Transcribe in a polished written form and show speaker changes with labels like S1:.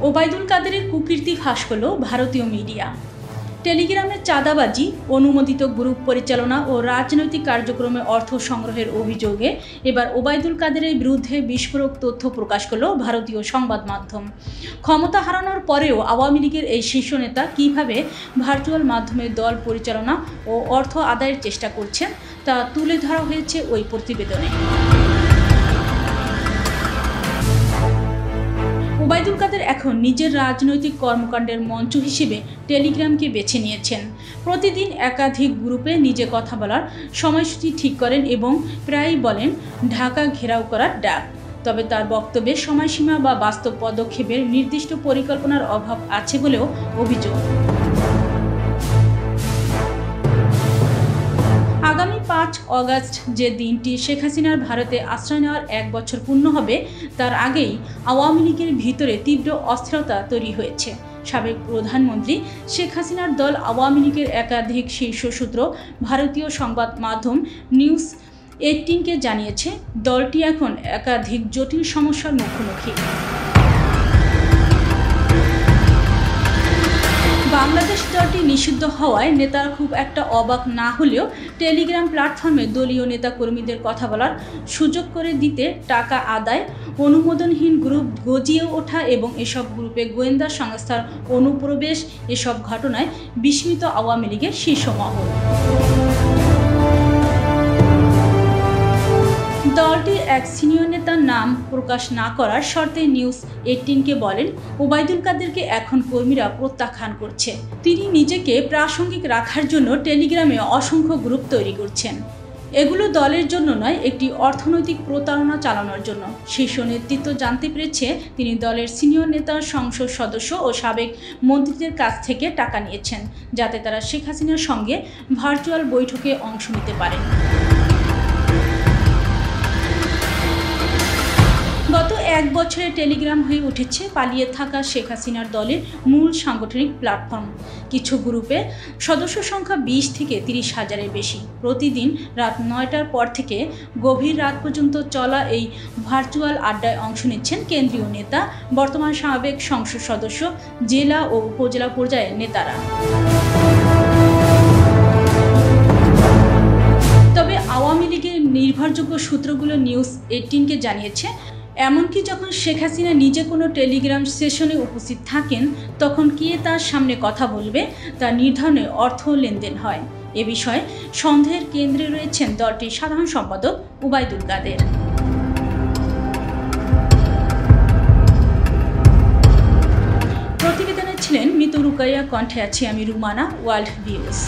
S1: ওবায়দুল কাদেরের কুকীর্তি ফাঁস করল ভারতীয় মিডিয়া। টেলিগ্রামের চাঁদাবাজি, অনুমোদিত গ্রুপ পরিচালনা ও রাজনৈতিক কার্যক্রমে অর্থ সংগ্রহের অভিযোগে এবার ওবায়দুল কাদেরের বিরুদ্ধে বিস্ফোরক তথ্য প্রকাশ করল ভারতীয় সংবাদ মাধ্যম। ক্ষমতা হারানোর পরেও আওয়ামী লীগের এই শীর্ষ নেতা কীভাবে ভার্চুয়াল মাধ্যমে দল পরিচালনা ও অর্থ আদায়ের চেষ্টা করছেন তা তুলে ধরা হয়েছে ওই প্রতিবেদনে। ওবায়দুল কাদের এখন নিজের রাজনৈতিক কর্মকাণ্ডের মঞ্চ হিসেবে টেলিগ্রামকে বেছে নিয়েছেন। প্রতিদিন একাধিক গ্রুপে নিজে কথা বলার সময়সূচি ঠিক করেন এবং প্রায়ই বলেন ঢাকা ঘেরাও করার ডাক। তবে তার বক্তব্যে সময়সীমা বা বাস্তব পদক্ষেপের নির্দিষ্ট পরিকল্পনার অভাব আছে বলেও অভিযোগ। আগামী 5 অগাস্ট যে দিনটি শেখ হাসিনার ভারতে আশ্রয় নেওয়ার 1 বছর পূর্ণ হবে, তার আগেই আওয়ামী লীগের ভিতরে তীব্র অস্থিরতা তৈরি হয়েছে। সাবেক প্রধানমন্ত্রী শেখ হাসিনার দল আওয়ামী লীগের একাধিক শীর্ষ সূত্র ভারতীয় সংবাদ মাধ্যম নিউজ 18কে জানিয়েছে, দলটি এখন একাধিক জটিল সমস্যার মুখোমুখি। বাংলাদেশ দলটি নিষিদ্ধ হওয়ায় নেতারা খুব একটা অবাক না হলেও টেলিগ্রাম প্ল্যাটফর্মে দলীয় নেতাকর্মীদের কথা বলার সুযোগ করে দিতে টাকা আদায়, অনুমোদনহীন গ্রুপ গজিয়ে ওঠা এবং এসব গ্রুপে গোয়েন্দা সংস্থার অনুপ্রবেশ, এসব ঘটনায় বিস্মিত আওয়ামী লীগের শীর্ষ মহল। দলটির এক সিনিয়র নেতার নাম প্রকাশ না করার শর্তে নিউজ 18কে বলেন, ওবায়দুল কাদেরকে এখন কর্মীরা প্রত্যাখ্যান করছে। তিনি নিজেকে প্রাসঙ্গিক রাখার জন্য টেলিগ্রামে অসংখ্য গ্রুপ তৈরি করছেন। এগুলো দলের জন্য নয়, একটি অর্থনৈতিক প্রতারণা চালানোর জন্য। শীর্ষ নেতৃত্ব জানতে পেরেছে তিনি দলের সিনিয়র নেতা, সংসদ সদস্য ও সাবেক মন্ত্রীদের কাছ থেকে টাকা নিয়েছেন, যাতে তারা শেখ হাসিনার সঙ্গে ভার্চুয়াল বৈঠকে অংশ নিতে পারেন। গত 1 বছরে টেলিগ্রাম হয়ে উঠেছে পালিয়ে থাকা শেখ হাসিনার দলের মূল সাংগঠনিক প্ল্যাটফর্ম। কিছু গ্রুপে সদস্য সংখ্যা 20 থেকে 30 হাজারের বেশি। প্রতিদিন রাত 9টার পর থেকে গভীর রাত পর্যন্ত চলা এই ভার্চুয়াল আড্ডায় অংশ নিচ্ছেন কেন্দ্রীয় নেতা, বর্তমান সাবেক সংসদ সদস্য, জেলা ও উপজেলা পর্যায়ের নেতারা। তবে আওয়ামী লীগের নির্ভরযোগ্য সূত্রগুলো নিউজ 18কে জানিয়েছে, এমনকি যখন শেখ হাসিনা নিজে কোনো টেলিগ্রাম সেশনে উপস্থিত থাকেন, তখন কে তার সামনে কথা বলবে তা নির্ধারণে অর্থ লেনদেন হয়। এ বিষয়ে সন্দেহের কেন্দ্রে রয়েছেন দলটির সাধারণ সম্পাদক ওবায়দুল কাদের। প্রতিবেদনে ছিলেন মিতু রুকাইয়া, কণ্ঠে আছি আমি রুমানা, ওয়ার্ল্ড ভিউজ।